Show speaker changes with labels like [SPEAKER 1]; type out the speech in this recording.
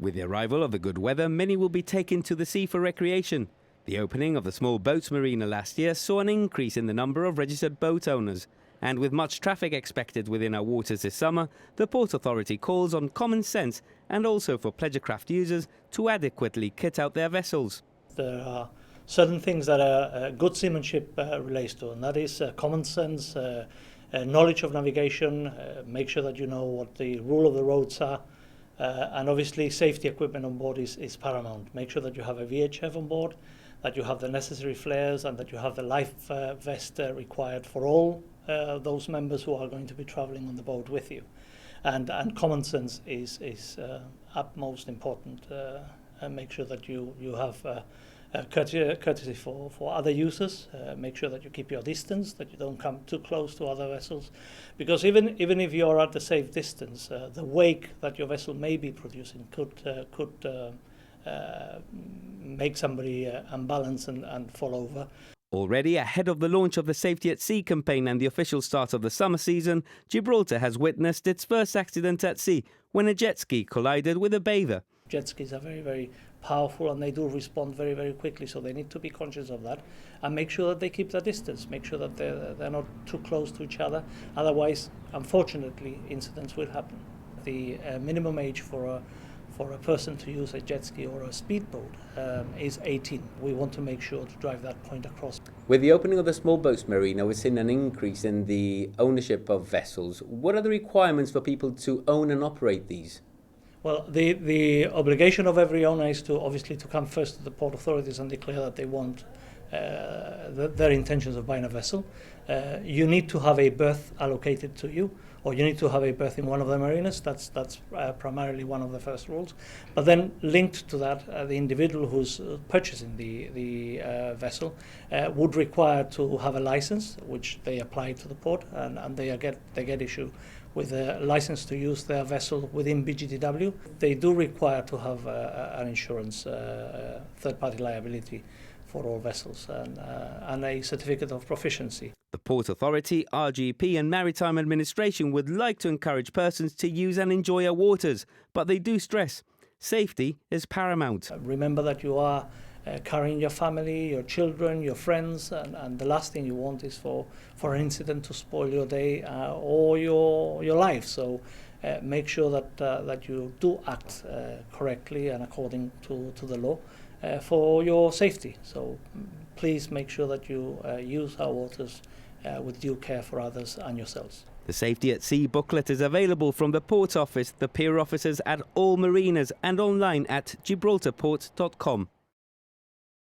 [SPEAKER 1] With the arrival of the good weather, many will be taken to the sea for recreation. The opening of the Small Boats Marina last year saw an increase in the number of registered boat owners. And with much traffic expected within our waters this summer, the Port Authority calls on common sense and also for pleasure craft users to adequately kit out their vessels.
[SPEAKER 2] There are certain things that good seamanship relates to, and that is common sense, knowledge of navigation, make sure that you know what the rule of the roads are, and obviously safety equipment on board is paramount. Make sure that you have a VHF on board, that you have the necessary flares, and that you have the life vest required for all those members who are going to be travelling on the boat with you. And common sense is utmost important. And make sure that you have courtesy for other users. Make sure that you keep your distance, that you don't come too close to other vessels, because even if you're at a safe distance, the wake that your vessel may be producing could make somebody unbalanced and fall over.
[SPEAKER 1] Already ahead of the launch of the Safety at Sea campaign and the official start of the summer season, Gibraltar has witnessed its first accident at sea when a jet ski collided with a bather.
[SPEAKER 2] Jet skis are very, very powerful, and they do respond very, very quickly, so they need to be conscious of that and make sure that they keep their distance, make sure that they're not too close to each other. Otherwise, unfortunately, incidents will happen. The minimum age for a person to use a jet ski or a speedboat is 18. We want to make sure to drive that point across.
[SPEAKER 1] With the opening of the Small Boats Marina, we're seeing an increase in the ownership of vessels. What are the requirements for people to own and operate these?
[SPEAKER 2] Well, the obligation of every owner is to obviously to come first to the port authorities and declare that they want their intentions of buying a vessel. You need to have a berth allocated to you, or you need to have a berth in one of the marinas. That's primarily one of the first rules. But then linked to that, the individual who's purchasing the vessel would require to have a license, which they apply to the port, and they get issued with a license to use their vessel within BGTW. They do require to have an insurance, third-party liability for all vessels, and a certificate of proficiency.
[SPEAKER 1] The Port Authority, RGP and Maritime Administration would like to encourage persons to use and enjoy our waters, but they do stress safety is paramount.
[SPEAKER 2] Remember that you are carrying your family, your children, your friends, and the last thing you want is for an incident to spoil your day or your life. So make sure that you do act correctly and according to the law for your safety. So please make sure that you use our waters with due care for others and yourselves.
[SPEAKER 1] The Safety at Sea booklet is available from the Port Office, the pier officers at all marinas, and online at gibraltarport.com.